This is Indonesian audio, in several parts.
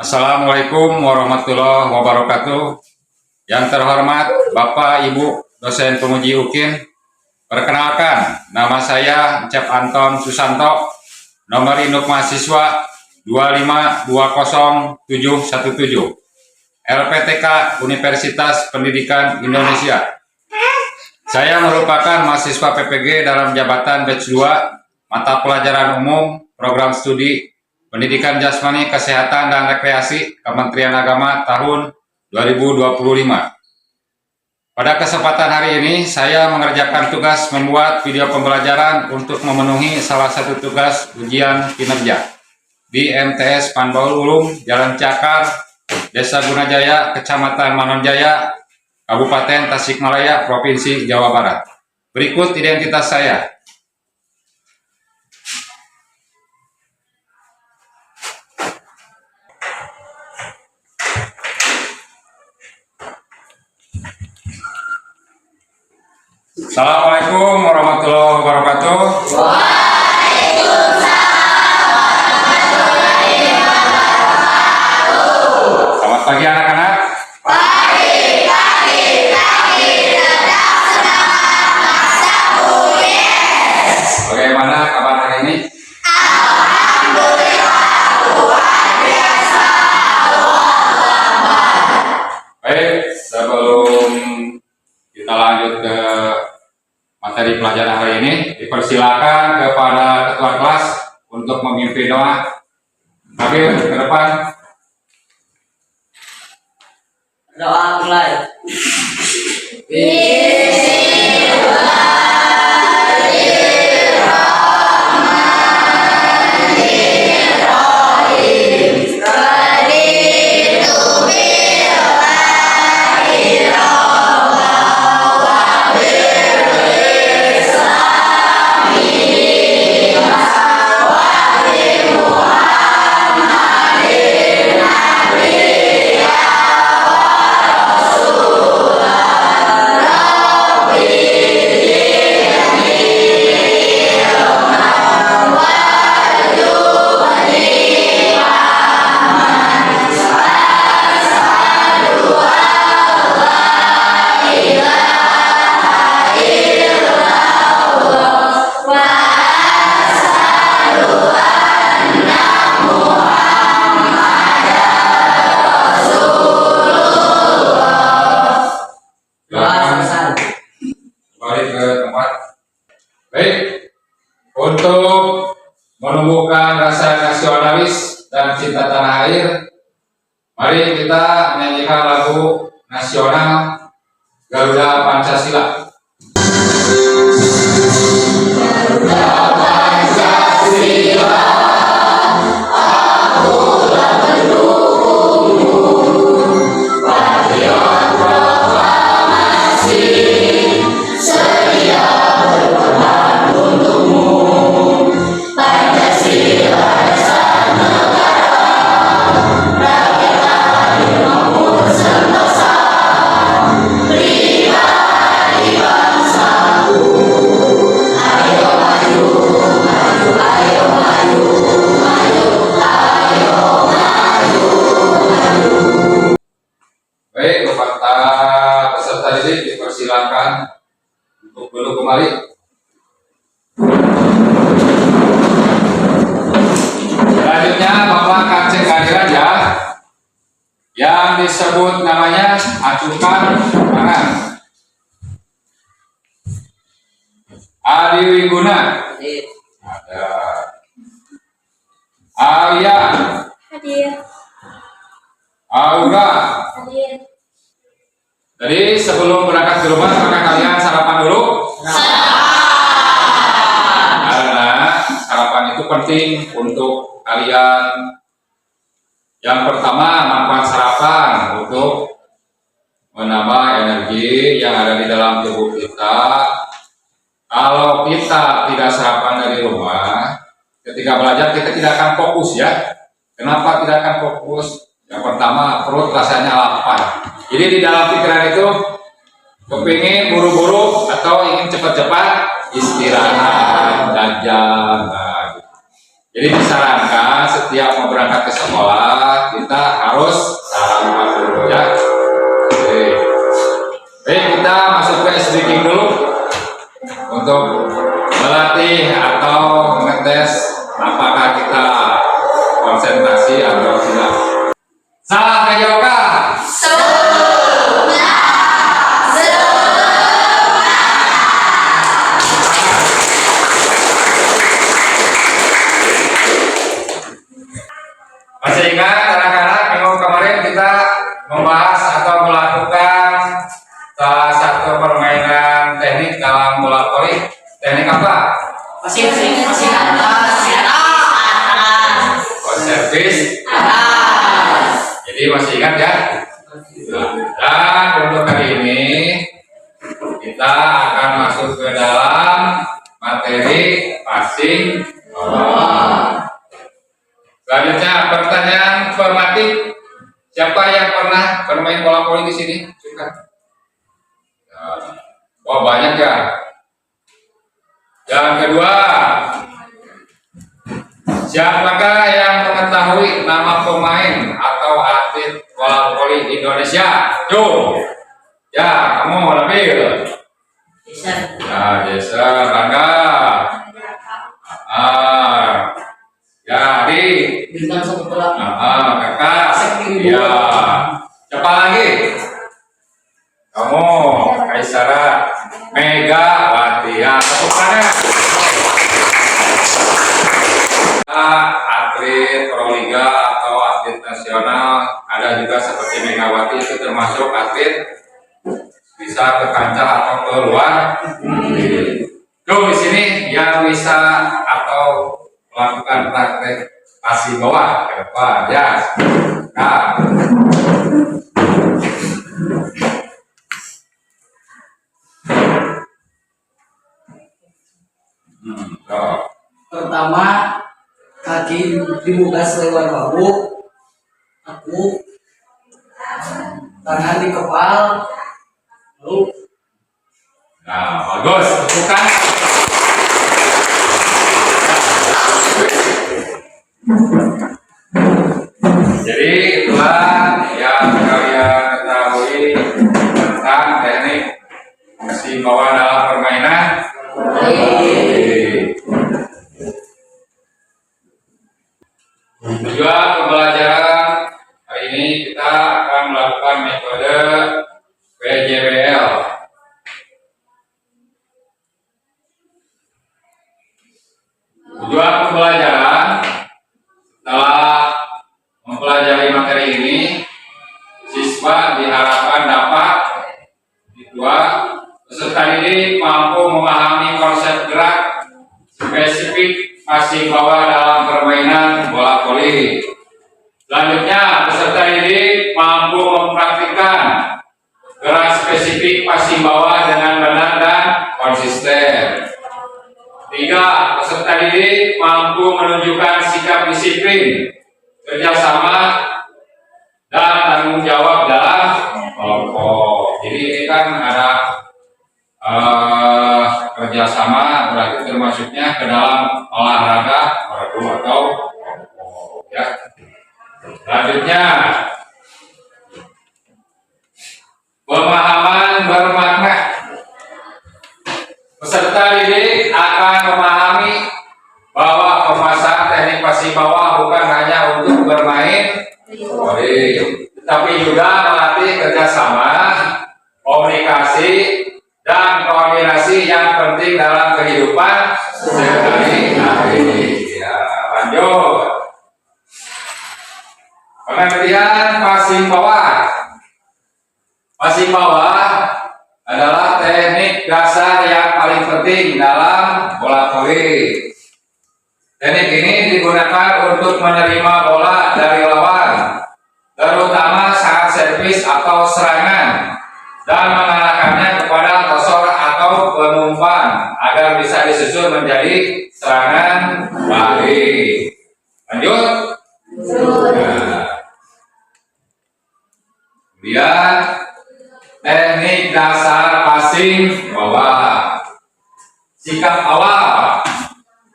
Assalamualaikum warahmatullahi wabarakatuh. Yang terhormat Bapak Ibu dosen penguji UKIN, perkenalkan nama saya Cep Anton Susanto, nomor induk mahasiswa 2520717, LPTK Universitas Pendidikan Indonesia. Saya merupakan mahasiswa PPG dalam jabatan batch 2, mata pelajaran umum, program studi Pendidikan Jasmani, Kesehatan, dan Rekreasi, Kementerian Agama tahun 2025. Pada kesempatan hari ini, saya mengerjakan tugas membuat video pembelajaran untuk memenuhi salah satu tugas ujian kinerja di MTS Panbaul Ulum, Jalan Cakar, Desa Gunajaya, Kecamatan Manonjaya, Kabupaten Tasikmalaya, Provinsi Jawa Barat. Berikut identitas saya. Assalamualaikum warahmatullahi wabarakatuh. Selamat pagi anak-anak. Bagaimana kabar hari ini? Baik, sebelum kita lanjut ke materi pelajaran hari ini, dipersilakan kepada ketua kelas untuk memimpin doa. Nabil, ke depan. Doa mulai. Balik ke tempat. Baik, untuk menumbuhkan rasa nasionalis dan cinta tanah air, mari kita menyanyikan lagu nasional Garuda Pancasila. Garuda Pancasila, akulah pendukungmu, patriot proklamasi, sedia berkorban untukmu. Pancasila dasar negara, rakyat adil makmur sentosa, pribadi bangsaku. Ayo maju, maju, ayo maju, maju, ayo maju, maju. Baik, beserta peserta didik dipersilakan untuk duduk kembali. Selanjutnya Bapak Kaceng kehadiran ya, yang disebut namanya acukan tangan. Adi Wiguna ada, Alia, Hadir. Aura. Hadir. Jadi sebelum berangkat ke rumah, apakah kalian sarapan dulu? Karena sarapan itu penting untuk kalian. Yang pertama, manfaat sarapan untuk menambah energi yang ada di dalam tubuh kita. Kalau kita tidak sarapan dari rumah, ketika belajar kita tidak akan fokus ya. Kenapa tidak akan fokus? Yang pertama, perut rasanya lapar. Jadi di dalam pikiran itu kepingin buru-buru atau ingin cepat-cepat istirahat, jajan. Nah, gitu. Jadi disarankan setiap mau berangkat ke sekolah kita speaking dulu untuk melatih atau ngetes apakah kita konsentrasi atau tidak. Salah menjawabkah? Masih ingat anak-anak minggu kemarin kita membahas atau melakukan salah satu permainan teknik dalam bola voli. Teknik apa? Masih atas. Servis. Jadi masih ingat ya? Dan untuk kali ini kita akan masuk ke dalam materi passing bola. Selanjutnya pertanyaan formatif. Siapa yang pernah bermain bola voli di sini? Suka? Oh banyak ya. Yang kedua, siapakah yang mengetahui nama pemain atau atlet bola voli Indonesia? Tuh, ya kamu lebih. Ya, Jason, Rangga. Ya, Adi. Bintang 1 Kakak. Ya. Siapa lagi? Kamu, Kaisara, Megawati. Ya, tepuk tangan. Atlet Proliga atau atlet nasional, ada juga seperti Megawati, itu termasuk atlet bisa ke kancah atau ke luar. Tuh di sini yang bisa atau melakukan praktek passing bawah ke depan ya. Nah. Pertama, kaki dibuka selebar bahu, aku tangan di kepal, lalu Nah, bagus, bukan. Jadi itulah yang kalian ketahui tentang teknik passing bawah dalam permainan. Tujuan pembelajaran hari ini kita akan melakukan metode PJBL. Tujuan pembelajaran setelah mempelajari materi ini, siswa diharapkan dapat peserta didik mampu memahami konsep gerak spesifik passing bawah dalam permainan bola voli. Selanjutnya, peserta didik mampu mempraktikkan gerak spesifik passing bawah dengan benar dan konsisten. 3. Peserta didik mampu menunjukkan sikap disiplin, kerjasama, dan tanggung jawab dalam kelompok. Jadi ini kan ada kerjasama, berarti termasuknya ke dalam olahraga baru atau kelompok ya. Selanjutnya, pemahaman bermakna. Peserta didik akan memahami bahwa pemasangan teknik passing bawah bukan hanya untuk bermain voli, tapi juga melatih kerjasama, komunikasi, dan koordinasi yang penting dalam kehidupan sehari-hari. Ya, lanjut. Pengertian passing bawah. Passing bawah adalah teknik dasar yang paling penting dalam bola voli. Teknik ini digunakan untuk menerima bola dari lawan, terutama saat servis atau serangan, dan mengarahkannya kepada tosor atau pengumpan agar bisa disusun menjadi serangan balik. Lanjut. Nah. Kemudian teknik dasar passing bawah. Sikap awal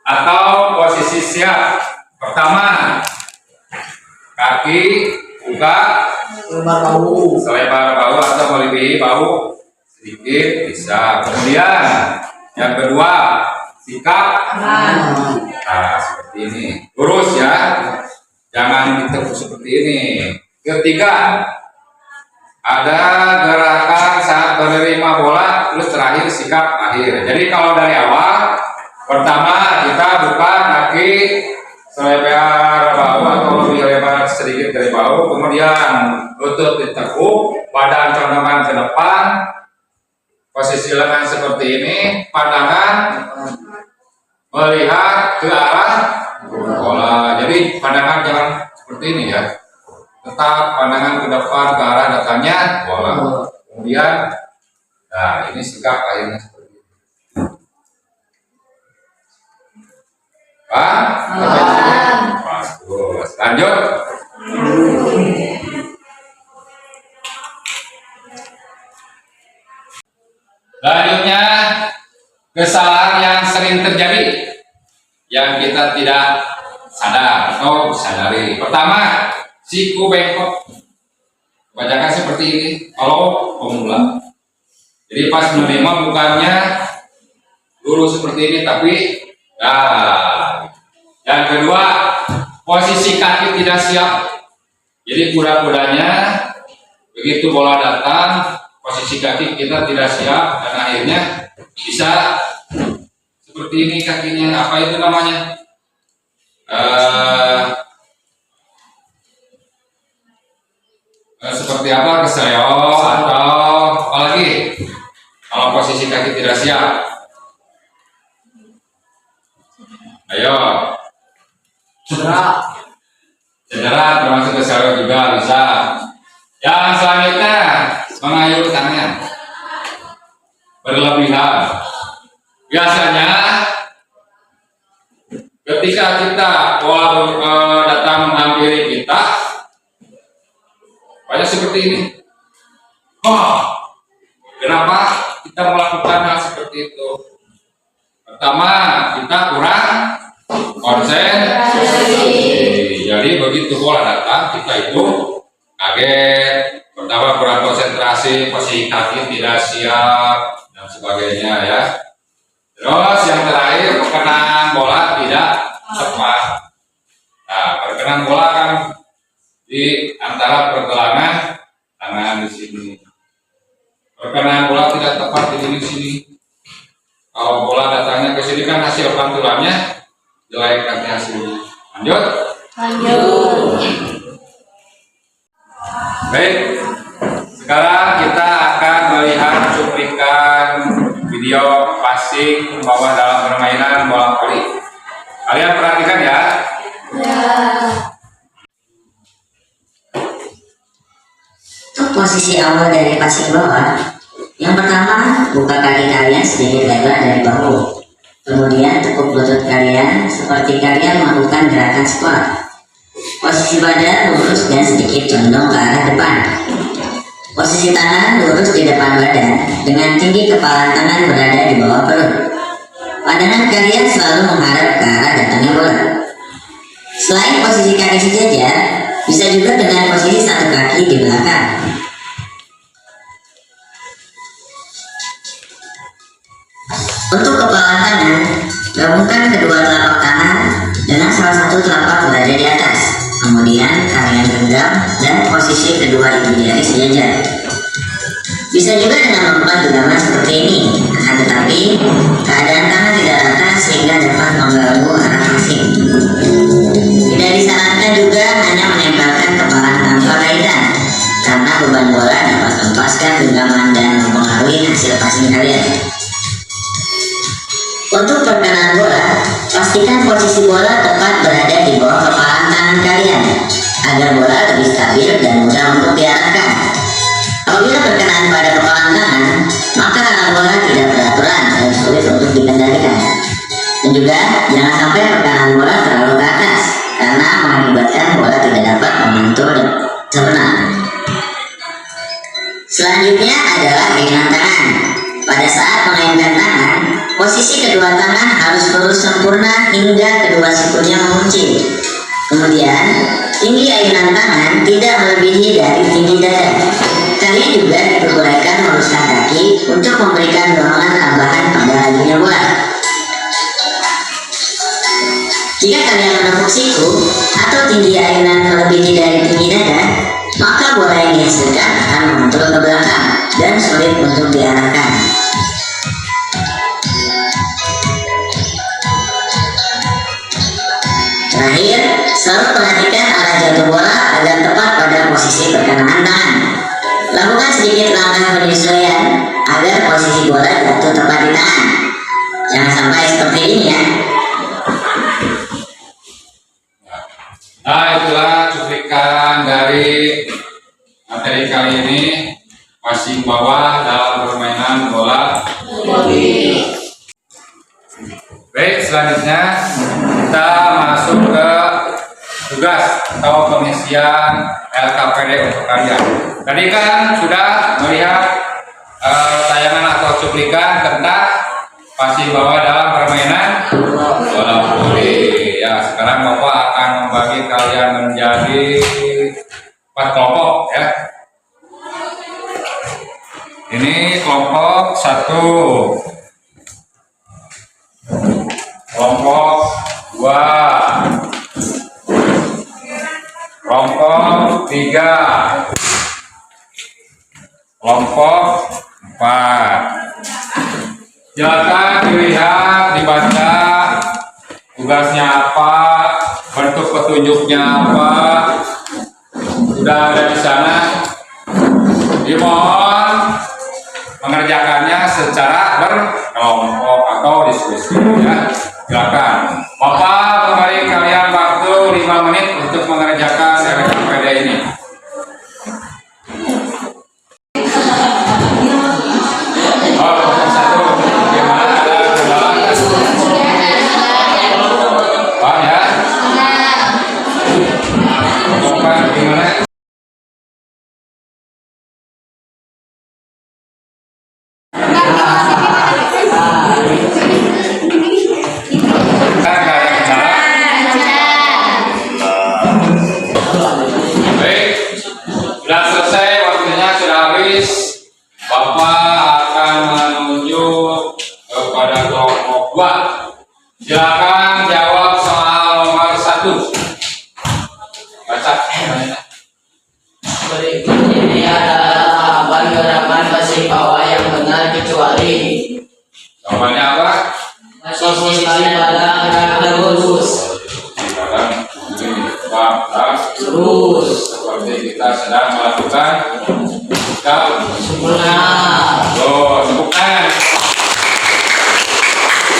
atau posisi siap. Pertama, kaki buka selebar bahu selebar bahu atau melebihi bahu sedikit bisa. Kemudian yang kedua, sikap. Nah, seperti ini. Lurus ya. Jangan ditekuk seperti ini. Ketiga, ada gerakan saat menerima bola, terus terakhir sikap akhir. Jadi kalau dari awal, pertama kita buka kaki selebar bahu atau lebih lebar sedikit dari bahu, kemudian lutut ditekuk, badan condongkan ke depan, posisi lengan seperti ini, pandangan melihat ke arah bola. Jadi pandangan jangan seperti ini ya. Tetap pandangan ke depan ke arah datangnya bola. Kemudian, nah ini sikap akhirnya seperti ini. Bagus. Lanjut. Selanjutnya, kesalahan yang sering terjadi yang kita tidak sadar atau sadari. Pertama, siku bengkok. Bacakan seperti ini kalau pemula. Jadi pas menerima bukannya lurus seperti ini, tapi yang kedua, posisi kaki tidak siap. Jadi kuda-kudanya begitu bola datang, posisi kaki kita tidak siap dan akhirnya bisa seperti ini kakinya. Apa itu namanya? Seperti apa? Keseleo atau apalagi kalau posisi kaki tidak siap. Ayo. Cedera termasuk keseleo juga bisa. Yang selanjutnya mengayuh tangan berlebihan. Biasanya ketika kita bola datang menghampiri kita, banyak seperti ini. Kenapa kita melakukan hal seperti itu? Pertama, kita kurang konsentrasi. Jadi begitu bola datang, kita itu kaget. Pertama kurang konsentrasi, posisi kaki tidak siap dan sebagainya ya. Terus yang terakhir, perkenan bola tidak tepat. Nah, perkenan bola kan di antara pergelangan tangan di sini. Perkenan bola tidak tepat di sini. Kalau bola datangnya ke sini kan hasil pantulannya jelek nanti hasilnya. Lanjut. Baik. Sekarang kita akan melihat cuplikan video passing bawah dalam permainan bola voli. Kalian perhatikan ya. Untuk posisi awal dari passing bawah, yang pertama buka kaki kalian sedikit lebar dari bahu. Kemudian tekuk lutut kalian seperti kalian melakukan gerakan squat. Posisi badan lurus dan sedikit condong ke arah depan. Posisi tangan lurus di depan badan dengan tinggi kepala tangan berada di bawah perut. Pandangan kalian selalu menghadap ke arah datangnya bola. Selain posisi kaki sejajar, bisa juga dengan posisi satu kaki di belakang. Untuk kepala tangan, gabungkan kedua telapak tangan dengan salah satu telapak berada di atas. Kemudian kalian genggam dan posisi kedua ibu jari sejajar. Bisa juga dengan melakukan genggaman seperti ini, akan tetapi keadaan tangan tidak rata sehingga dapat mengganggu arah passing. Tidak disarankan juga hanya menempelkan kepala tanpa kaitan, karena beban bola dapat melepaskan genggaman dan mempengaruhi hasil passing kalian. Untuk perkenan bola, pastikan posisi bola tepat berada di bawah kepalan tangan kalian agar bola lebih stabil dan mudah untuk diarahkan. Apabila berkenaan pada kepalan tangan, maka arah bola tidak beraturan dan sulit untuk dikendalikan. Dan juga jangan sampai perkenan bola terlalu ke atas karena mengakibatkan bola tidak dapat memantul sebenar. Selanjutnya adalah ayunan tangan. Pada saat memainkan tangan, posisi kedua tangan harus lurus sempurna hingga kedua sikunya menguncir. Kemudian, tinggi ayunan tangan tidak melebihi dari tinggi dada. Kalian juga diperbolehkan meluruskan kaki untuk memberikan dorongan tambahan pada lajunya bola. Jika kalian menepuk siku atau tinggi ayunan melebihi dari tinggi dada, maka bola yang dihasilkan akan mengentul ke belakang dan sulit untuk diarahkan. Terakhir, selalu perhatikan arah jatuh bola agar tepat pada posisi perkenaan tangan. Lakukan sedikit langkah penyesuaian agar posisi bola jatuh tepat di tangan. Jangan sampai seperti ini ya. Nah, itulah cuplikan dari materi kali ini, passing bawah dalam permainan bola voli. Baik, selanjutnya kita masuk ke tugas atau pengisian LKPD untuk kalian. Tadi kan sudah melihat tayangan atau cuplikan tentang passing bawah dalam permainan bola voli. Ya, sekarang Bapak akan membagi kalian menjadi 4 kelompok ya. Ini kelompok 1, kelompok 2, kelompok 3, kelompok 4. Silakan dilihat, dibaca tugasnya apa, bentuk petunjuknya apa, sudah ada di sana. Dimohon mengerjakannya secara berkelompok atau diskusi ya. Silakan. Bapak memberi kalian waktu 5 menit untuk mengerjakan LKPD ini. Oh, kelompok 1 gimana, ada kendala? Paham ya? Kelompok 4 gimana? Baik, sudah selesai, waktunya sudah habis. Bapak akan menuju kepada kelompok 2. Silakan jawab soal nomor 1. Baca. Berikut ini adalah tahapan gerakan passing bawah yang benar kecuali Jawabannya apa? posisi pada gerak lurus. Terus Seperti kita sedang melakukan sikap sempurna. sebutkan.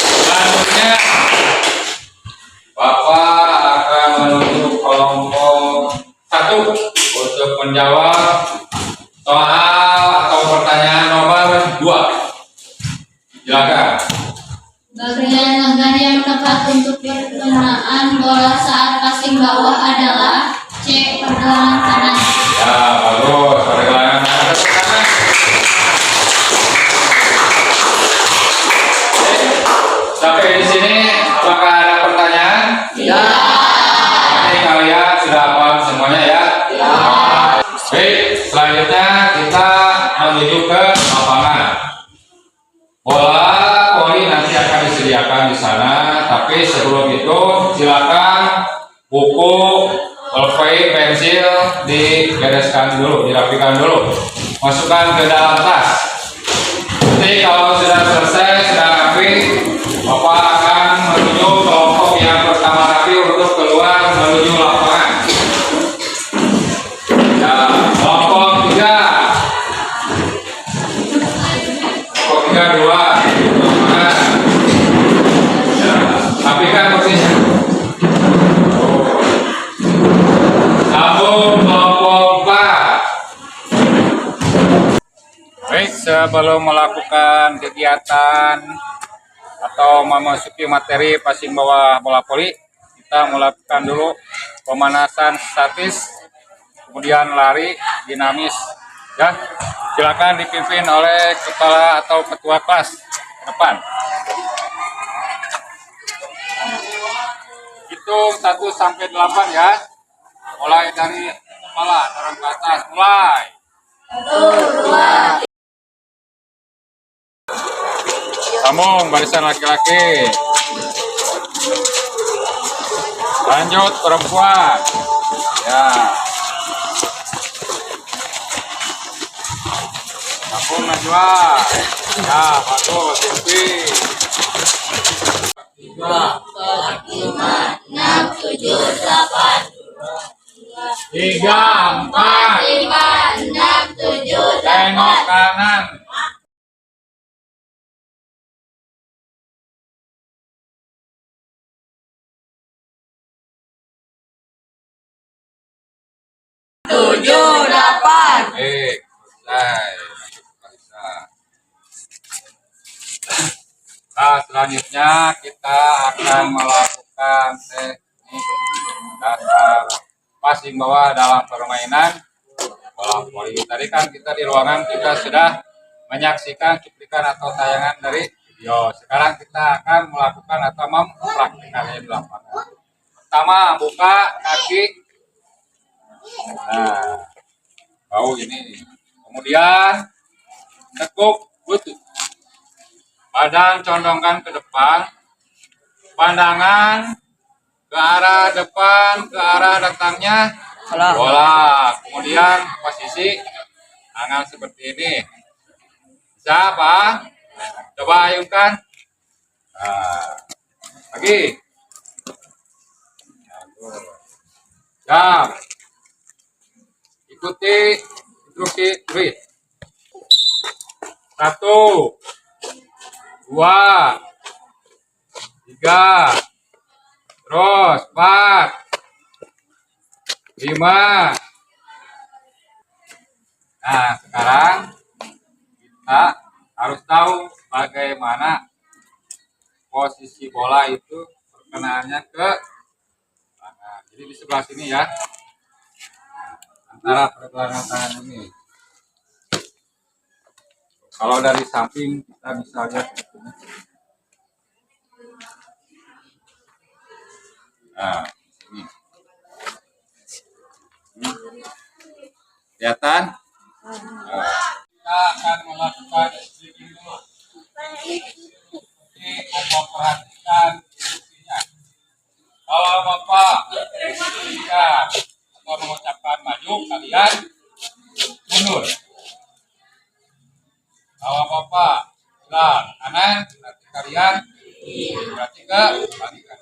Selanjutnya Bapak akan menuju kelompok 1 untuk menjawab soal atau pertanyaan nomor 2. Silakan. Bagian lengan yang tepat untuk perkenaan bola saat passing bawah adalah C. Pergelangan kanan. Ya, bagus. Pergelangan tangan ke kanan. Sampai di sini, apakah ada pertanyaan? Ya. Ini kalian sudah paham semuanya ya? Ya. Baik, selanjutnya kita menuju ke lapangan. Bola voli nanti akan disediakan di sana, tapi sebelum itu silakan buku, pulpen, pensil dibereskan dulu, dirapikan dulu, masukkan ke dalam tas. Nanti kalau sudah selesai, sudah rapi, Bapak akan menuju kelompok yang pertama rapi untuk keluar menuju lapangan. Ya, kelompok 3. Kelompok 3 2. Ya, rapikan posisinya. Sambung kelompok 4. Baik, sebelum melakukan kegiatan atau memasuki materi passing bawah bola voli, kita melakukan dulu pemanasan statis, kemudian lari dinamis. Ya, silakan dipimpin oleh kepala atau ketua kelas ke depan. Hitung 1 sampai 8 ya. Mulai dari kepala, dorong ke atas, mulai. Sambung barisan laki-laki. Lanjut perempuan. Ya. Sambung Najwa. Ya, bagus. Tinggi. 3, 4. 5, 6, 7, Tengok kanan. Selesai. Nah, selanjutnya kita akan melakukan teknik dasar passing bawah dalam permainan bola voli. Tadi kan kita di ruangan juga sudah menyaksikan cuplikan atau tayangan dari video. Sekarang kita akan melakukan atau mempraktikkannya di lapangan. Pertama, buka kaki. Nah, bau ini. Kemudian tekuk lutut. Badan condongkan ke depan. Pandangan ke arah depan, ke arah datangnya bola. Kemudian posisi tangan seperti ini. Bisa apa? Coba ayunkan. Nah, lagi. Siap. Ikuti instruksi tulis. 1, 2, 3, terus 4, 5. Nah, sekarang kita harus tahu bagaimana posisi bola itu perkenaannya ke tangan. Jadi di sebelah sini ya, antara pergelangan tangan ini. Kalau dari samping kita bisa lihat ini. Nah, ini. Kelihatan? Kita akan melakukan stretching dulu. Oke, Bapak perhatikan instruksinya. Kalau Bapak berbicara atau mengucapkan maju, kalian mundur. Kalau Bapak bilang kanan, berarti kalian berarti ke balikan.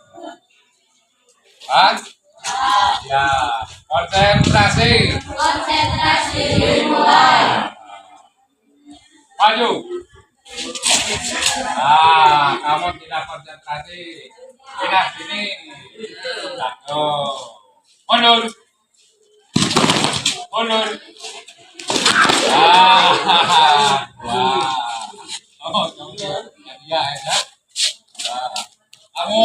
Kan? Ya, konsentrasi. mulai. Maju. Nah, kamu tidak konsentrasi. Pindah sini. Satu. Mundur. Mundur. Wah. Oh, kamu ya, ya. Kamu.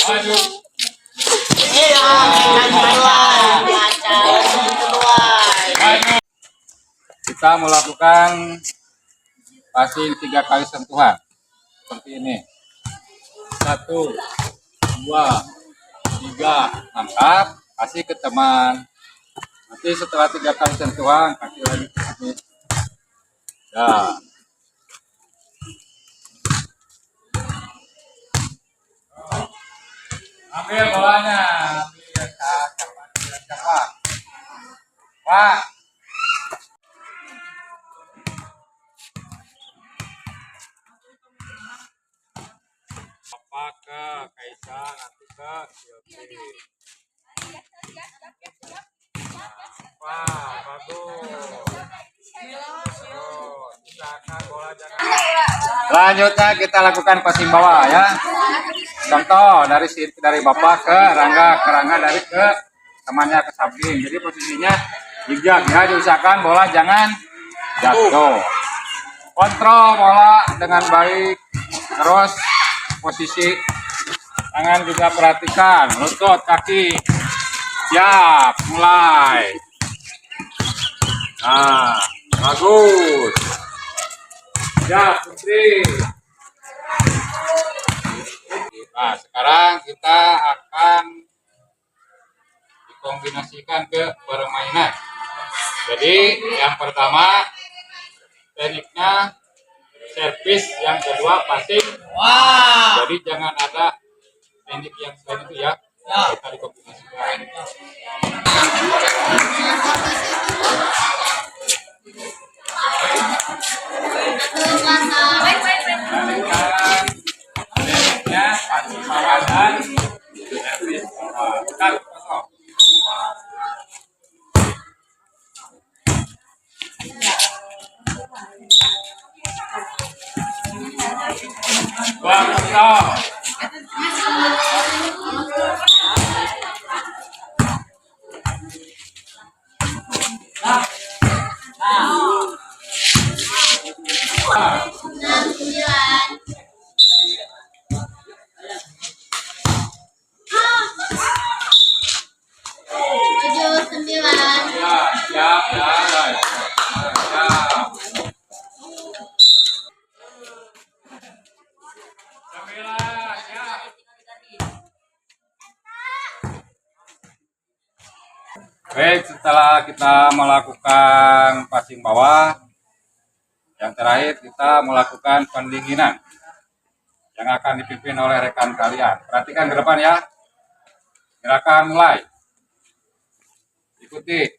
Maju. Maju. Kita melakukan passing 3 kali sentuhan seperti ini. 1, 2, 3, angkat, kasih ke teman. Nanti setelah 3 kali sentuhan, kaki lagi ke sini. Ya. Ambil bolanya, ambil siapa? Pak. Bapak ke Kaisa, nanti ke Silvi. Wah, bagus. Silakan bola jangan. Selanjutnya kita lakukan passing bawah ya. Contoh dari Bapak ke Rangga dari ke temannya ke samping. Jadi posisinya zigzag ya, diusahakan bola jangan jatuh. Kontrol bola dengan baik. Terus posisi tangan juga perhatikan, lutut, kaki. Siap, mulai. Nah, bagus. Siap, Putri. Nah, sekarang kita akan dikombinasikan ke permainan. Jadi yang pertama tekniknya servis, yang kedua passing. Jadi jangan ada teknik yang selain itu ya. Kita dikombinasikan. Tekniknya passing bawah dan servis bawah. Bentar, kosong. Dua kosong. Enam, sembilan. Tujuh, sembilan. Ya, siap, ya, ya. Siap. Sembilan, ya. Baik, setelah kita melakukan passing bawah, yang terakhir kita melakukan pendinginan yang akan dipimpin oleh rekan kalian. Perhatikan ke depan ya. Gerakan mulai. Ikuti.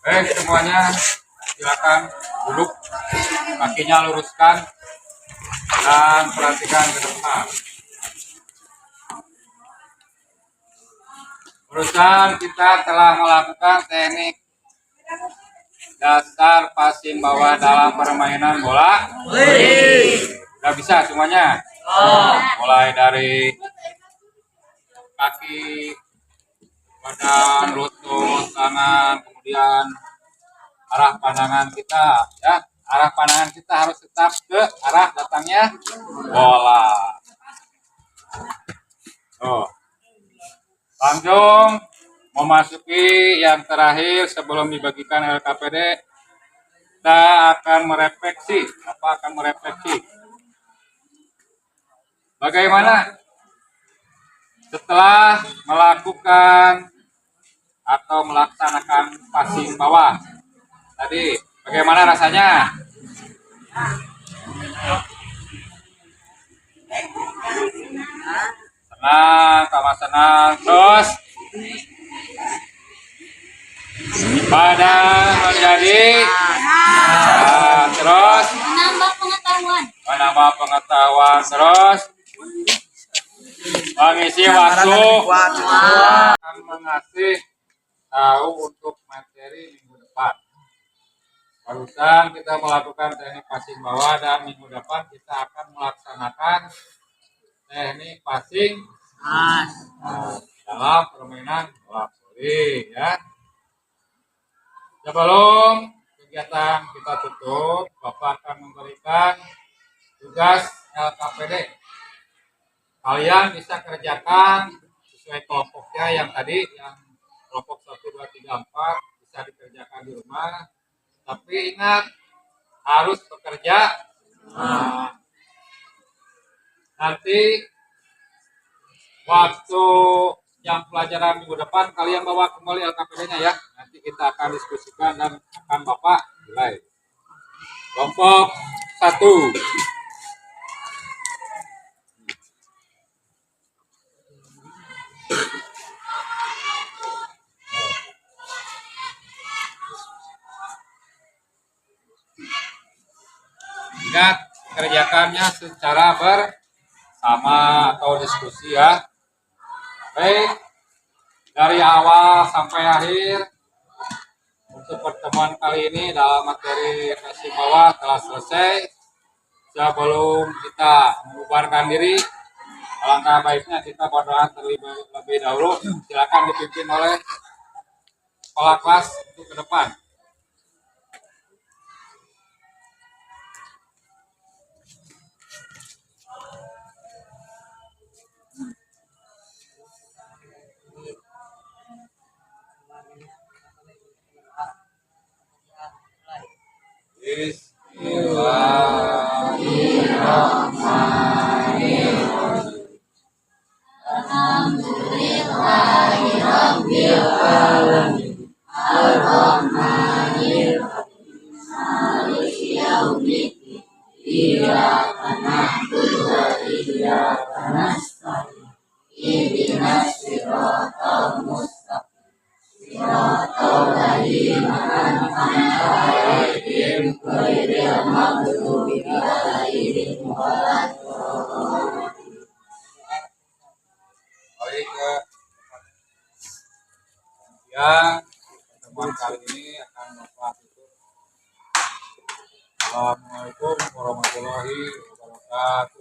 Baik, semuanya silakan duduk, kakinya luruskan dan perhatikan ke depan. Barusan kita telah melakukan teknik dasar passing bawah dalam permainan bola. Udah bisa semuanya? Mulai dari kaki, badan, lutut, tangan, kemudian arah pandangan kita, ya. Arah pandangan kita harus tetap ke arah datangnya bola. Tuh. Langsung memasuki yang terakhir sebelum dibagikan LKPD, kita akan merefleksi. Apa akan merefleksi? Bagaimana setelah melakukan atau melaksanakan passing bawah tadi, bagaimana rasanya? Senang, sama senang. Terus badan menjadi terus Menambah pengetahuan. menambah pengetahuan, terus mengisi waktu, akan mengasih tahu untuk materi minggu depan. Barusan kita melakukan teknik passing bawah dan minggu depan kita akan melaksanakan teknik passing dalam permainan bola voli, ya. Sebelum kegiatan kita tutup, Bapak akan memberikan tugas LKPD. Kalian bisa kerjakan sesuai kelompoknya yang tadi, yang kelompok 1, 2, 3, 4 bisa dikerjakan di rumah. Tapi ingat, harus bekerja. Nanti waktu jam pelajaran minggu depan kalian bawa kembali LKPD-nya ya. Nanti kita akan diskusikan dan akan Bapak nilai. Kelompok 1. Ingat, kerjakannya secara bersama atau diskusi ya. Baik, dari awal sampai akhir untuk pertemuan kali ini dalam materi passing bawah telah selesai. Sebelum kita membubarkan diri, alangkah baiknya kita berdoa terlebih dahulu. Silakan dipimpin oleh kepala kelas untuk ke depan. Bismillahirrahmanirrahim. Alhamdulillahirabbil alamin. Arrahmanirrahim. Maliki yaumiddin. Iyyaka na'budu wa iyyaka nasta'in. Ihdinas siratal mustaqim. Siratal ladzina an'amta 'alaihim ghairil maghdubi 'alaihim waladdallin. Baik, yang teman kali ini akan Bapak tutup. Assalamualaikum warahmatullahi wabarakatuh.